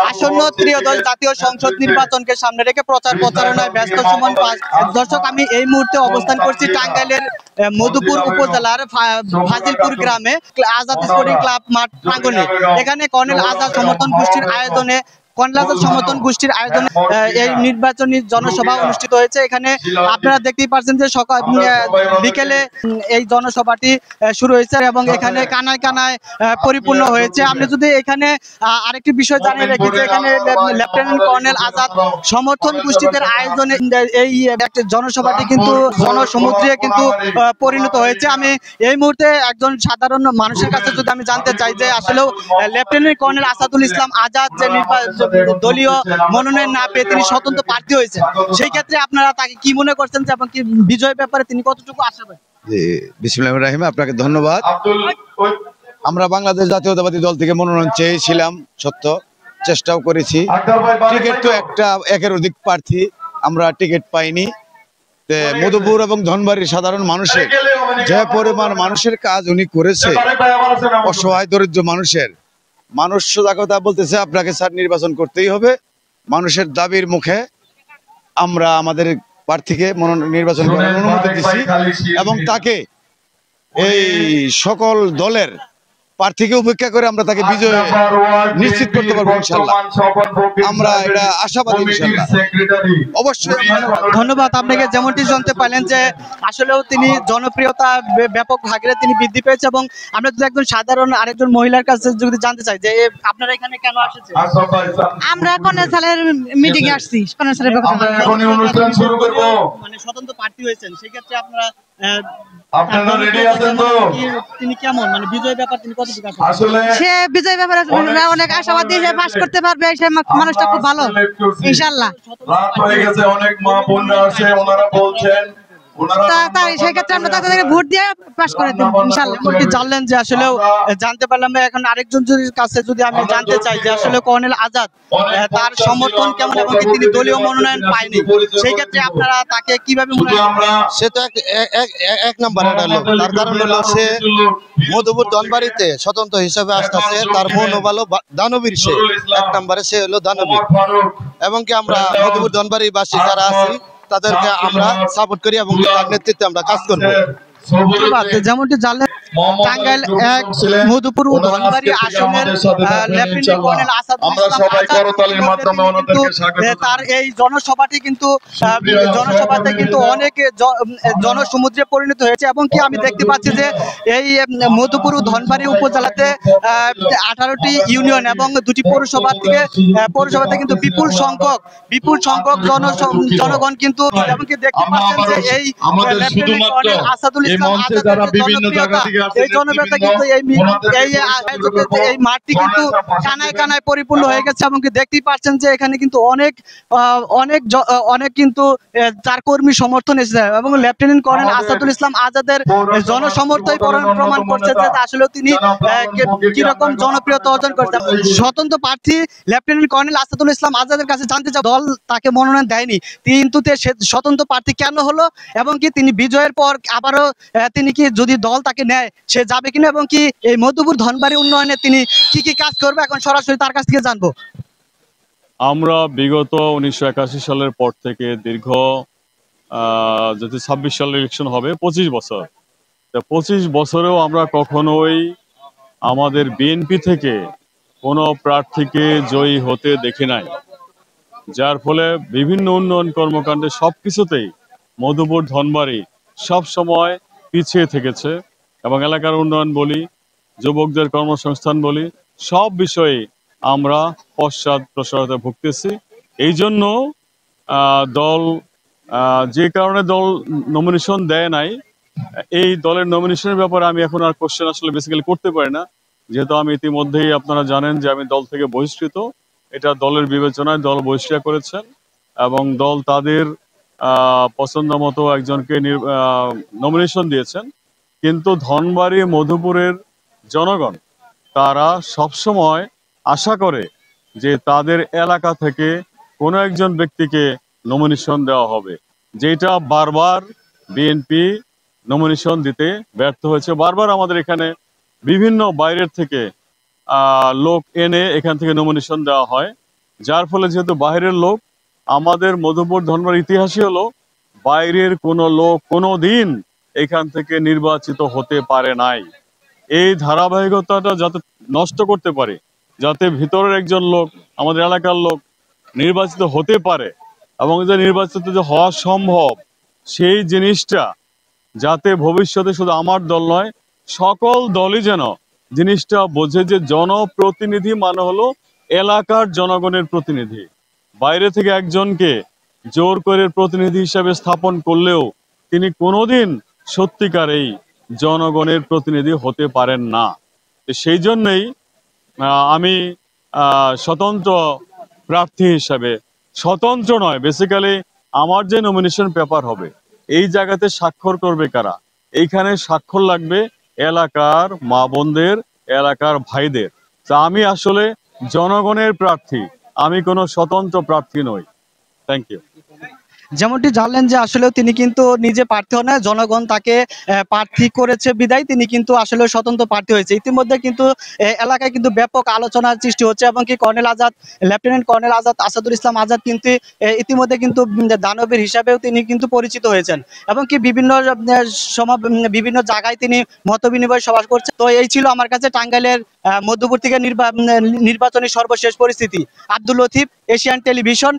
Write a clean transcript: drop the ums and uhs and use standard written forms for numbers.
আসন্ন ত্রয়োদশ জাতীয় সংসদ নির্বাচনকে সামনে রেখে প্রচারণায় ব্যস্ত সুমন পাস। দর্শক, আমি এই মুহূর্তে অবস্থান করছি টাঙ্গাইলের মধুপুর উপজেলার ফাজিলপুর গ্রামে আজাদ স্পোর্টিং ক্লাব মাঠ প্রাঙ্গণে। এখানে কর্নেল আজাদ সমর্থন গোষ্ঠীর আয়োজনে এই নির্বাচনী জনসভা অনুষ্ঠিত হয়েছে। এখানে আপনারা দেখতেই পাচ্ছেন যে সকাল বিকেলে এই জনসভাটি শুরু হয়েছে এবং এখানে কানায় কানায় পরিপূর্ণ হয়েছে। আমি যদি এখানে আরেকটি বিষয় জানিয়ে রাখি যে এখানে লেফটেন্যান্ট কর্নেল আজাদ সমর্থন গোষ্ঠীদের আয়োজনে এই জনসভাটি কিন্তু জনসমুদ্রে কিন্তু পরিণত হয়েছে। আমি এই মুহূর্তে একজন সাধারণ মানুষের কাছে যদি আমি জানতে চাই যে আসলে লেফটেন্যান্ট কর্নেল আসাদুল ইসলাম আজাদ যে দলীয় মনোনয়ন না পেয়ে তিনি স্বতন্ত্র প্রার্থী হয়েছেন, সেই ক্ষেত্রে আপনারা তাকে কি মনে করছেন এবং কি বিজয়ের ব্যাপারে তিনি কতটুকু আশাবাদী? বিসমিল্লাহির রহমানির রহিম, আপনাকে ধন্যবাদ। আমরা বাংলাদেশ জাতীয়তাবাদী দল থেকে মনোনয়ন চেয়েছিলাম, সত্য চেষ্টাও করেছি। টিকিট তো একের অধিক প্রার্থী, আমরা টিকিট পাইনি। মধুপুর এবং ধনবাড়ির সাধারণ মানুষের যে পরিমাণ মানুষের কাজ উনি করেছে, অসহায় দরিদ্র মানুষ সোজা কথা বলতেছে আপনাকে স্যার নির্বাচন করতেই হবে। মানুষের দাবির মুখে আমরা আমাদের প্রার্থীকে নির্বাচন করার অনুমতি দিচ্ছি এবং তাকে এই সকল দলের প্রার্থীকে উপেক্ষা করে আমরা তাকে বিজয় নিশ্চিত করতে পারবো ইনশাআল্লাহ। আমরা এটা আশাবাদী ইনশাআল্লাহ। অবশ্যই ধন্যবাদ আপনাকে। যেমনটি জানতে পারলেন যে আসলেও তিনি জনপ্রিয়তা ব্যাপক হারে তিনি বৃদ্ধি পেয়েছে এবং আমরা যদি একজন সাধারণ আরেকজন মহিলার কাছে যদি জানতে চাই যে আপনারা এখানে কেন আসছেন? আমরা কর্নেল স্যারের মিটিং এ আসছি। কর্নেল স্যারের এখনই অনুষ্ঠান শুরু করব। মানে স্বতন্ত্র প্রার্থী হয়েছেন, সেই ক্ষেত্রে আপনারা রেডি আছেন তো? তিনি কেমন, মানে বিজয় ব্যাপার তিনি কতটুকু আশা? আসলে সে বিজয় ব্যাপারে অনেক আশাবাদী, সে পাস করতে পারবে, সে মানুষটা খুব ভালো ইনশাআল্লাহ। রাত হয়ে গেছে, অনেক মা বোনরা আছে, ওনারা বলছেন সেই ক্ষেত্রে আমরা তাদেরকে ভোট দিয়ে পাস করে দেব ইনশাআল্লাহ। জানলেন যে আসলে জানতে পারলাম। এখন আরেকজন কাছে যদি আমি জানতে চাই যে আসলে কর্নেল আজাদ তার সমর্থন কেমন এবং তিনি দলীয় মনোনয়ন পায়নি, সেই ক্ষেত্রে আপনারা তাকে কিভাবে মনে করেন? সে তো এক নাম্বার হলো, তার কারণ হলো সে মধুপুর ধনবাড়িতে স্বতন্ত্র হিসেবে আসতেছে, তার মন ভালো, দানবীর সে এক নাম্বারে, সে হলো দানবীর। এবং কি আমরা মধুপুর ধনবাড়ি বাসী যারা আছি তাদেরকে আমরা সাপোর্ট করি এবং তার নেতৃত্বে আমরা কাজ করবো। যেমনটি জানলেন টাঙ্গাইল এক মধুপুর ও ধনবাড়ি আসনের লেফটেন্যান্ট কর্নেল আসাদুল ইসলাম তার এই জনসভাটি কিন্তু জনসভাতে কিন্তু অনেক জনসমুদ্রে পরিণত হয়েছে এবং কি আমি দেখতে পাচ্ছি যে এই মধুপুর ও ধনবাড়ি উপজেলাতে 18টি ইউনিয়ন এবং 2টি পৌরসভা থেকে কিন্তু বিপুল সংখ্যক জনগণ কিন্তু এবং কি দেখতে পাচ্ছেন যে এই লেফটেন্যান্ট কর্নেল আসাদুল ইসলাম এই মাঠটি কিন্তু কানায় কানায় পরিপূর্ণ হয়ে গেছে এবং দেখতেই পাচ্ছেন যে এখানে কিন্তু অনেক কিন্তু তার কর্মী সমর্থন এসেছে এবং লেফটেন্যান্ট কর্নেল আসাদুল ইসলাম আজাদের জনসমর্থন প্রমাণ করছে যে আসলে তিনি কিরকম জনপ্রিয়তা অর্জন করছেন। স্বতন্ত্র প্রার্থী লেফটেন্যান্ট কর্নেল আসাদুল ইসলাম আজাদের কাছে জানতে চাই, দল তাকে মনোনয়ন দেয়নি, কিন্তু স্বতন্ত্র প্রার্থী কেন হলো এবং কি তিনি বিজয়ের পর আবারও তিনি কি যদি দল তাকে নেয় সে যাবে কিনা এবং কি এই মধুপুর ধনবাড়ি উন্নয়নে তিনি কি কাজ করবে, এখন সরাসরি তার কাছ থেকে জানবো। আমরা বিগত 1981 সালের পর থেকে দীর্ঘ যদি 26 সালের ইলেকশন হবে 25 বছর, 25 বছরেও আমরা কখনোই আমাদের বিএনপি থেকে কোনো প্রার্থীকে জয়ী হতে দেখি নাই, যার ফলে বিভিন্ন উন্নয়ন কর্মকাণ্ডে সবকিছুতেই মধুপুর ধনবাড়ি সব সময় পিছিয়ে থেকেছে এবং এলাকার উন্নয়ন বলি, যুবকদের কর্মসংস্থান বলি, সব বিষয়ে আমরা পশ্চাৎপসরতায় ভুগতেছি। এই জন্য দল যে কারণে দল নমিনেশন দেয় নাই, এই দলের নমিনেশনের ব্যাপারে আমি এখন আর কোশ্চেন আসলে বেসিক্যালি করতে পারি না, যেহেতু আমি ইতিমধ্যেই আপনারা জানেন যে আমি দল থেকে বহিষ্কৃত। এটা দলের বিবেচনায় দল বহিষ্কার করেছেন এবং দল তাদের পছন্দ মতো একজনকে নমিনেশন দিয়েছেন। কিন্তু ধনবাড়ি মধুপুরের জনগণ তারা সবসময় আশা করে যে তাদের এলাকা থেকে কোনো একজন ব্যক্তিকে নমিনেশন দেওয়া হবে, যেটা বারবার বিএনপি নমিনেশন দিতে ব্যর্থ হয়েছে। বারবার আমাদের এখানে বিভিন্ন বাইরের থেকে লোক এনে এখান থেকে নমিনেশন দেওয়া হয়, যার ফলে যেহেতু বাইরের লোক, আমাদের মধুপুর ধর্মের ইতিহাসই হলো বাইরের কোনো লোক কোনো দিন এখান থেকে নির্বাচিত হতে পারে নাই। এই ধারাবাহিকতাটা যাতে নষ্ট করতে পারে, যাতে ভিতরের একজন লোক, আমাদের এলাকার লোক নির্বাচিত হতে পারে এবং যে নির্বাচিত যে হওয়া সম্ভব, সেই জিনিসটা যাতে ভবিষ্যতে শুধু আমার দল নয়, সকল দলই যেন জিনিসটা বোঝে যে জনপ্রতিনিধি মানে হলো এলাকার জনগণের প্রতিনিধি। বাইরে থেকে একজনকে জোর করে প্রতিনিধি হিসাবে স্থাপন করলেও তিনি কোনোদিন সত্যিকারেই জনগণের প্রতিনিধি হতে পারেন না। তো সেই জন্যই আমি স্বতন্ত্র প্রার্থী হিসাবে, স্বতন্ত্র নয়, বেসিক্যালি আমার যে নমিনেশন পেপার হবে এই জায়গাতে স্বাক্ষর করবে কারা? এইখানে স্বাক্ষর লাগবে এলাকার মা বোনদের, এলাকার ভাইদের। তা আমি আসলে জনগণের প্রার্থী, আমি কোনো স্বতন্ত্র প্রার্থী নই। Thank you. যেমনটি জানলেন যে আসলে তিনি কিন্তু নিজে প্রার্থী হন না, জনগণ তাকে প্রার্থী করেছে বিদায় তিনি কিন্তু আসলে স্বতন্ত্র প্রার্থী হয়েছে। ইতিমধ্যে কিন্তু এলাকায় কিন্তু ব্যাপক আলোচনার সৃষ্টি হচ্ছে এবং কি colonel Azad, lieutenant colonel Azad, Asadul Islam Azad কিন্তু ইতিমধ্যে কিন্তু দানবীর হিসাবেও তিনি কিন্তু পরিচিত হয়েছেন এবং কি বিভিন্ন জায়গায় তিনি মত বিনিময় সভা করছেন। তো এই ছিল আমার কাছে টাঙ্গাইলের মধ্যবর্তী নির্বাচনী সর্বশেষ পরিস্থিতি। Abdul Latif, Asian television.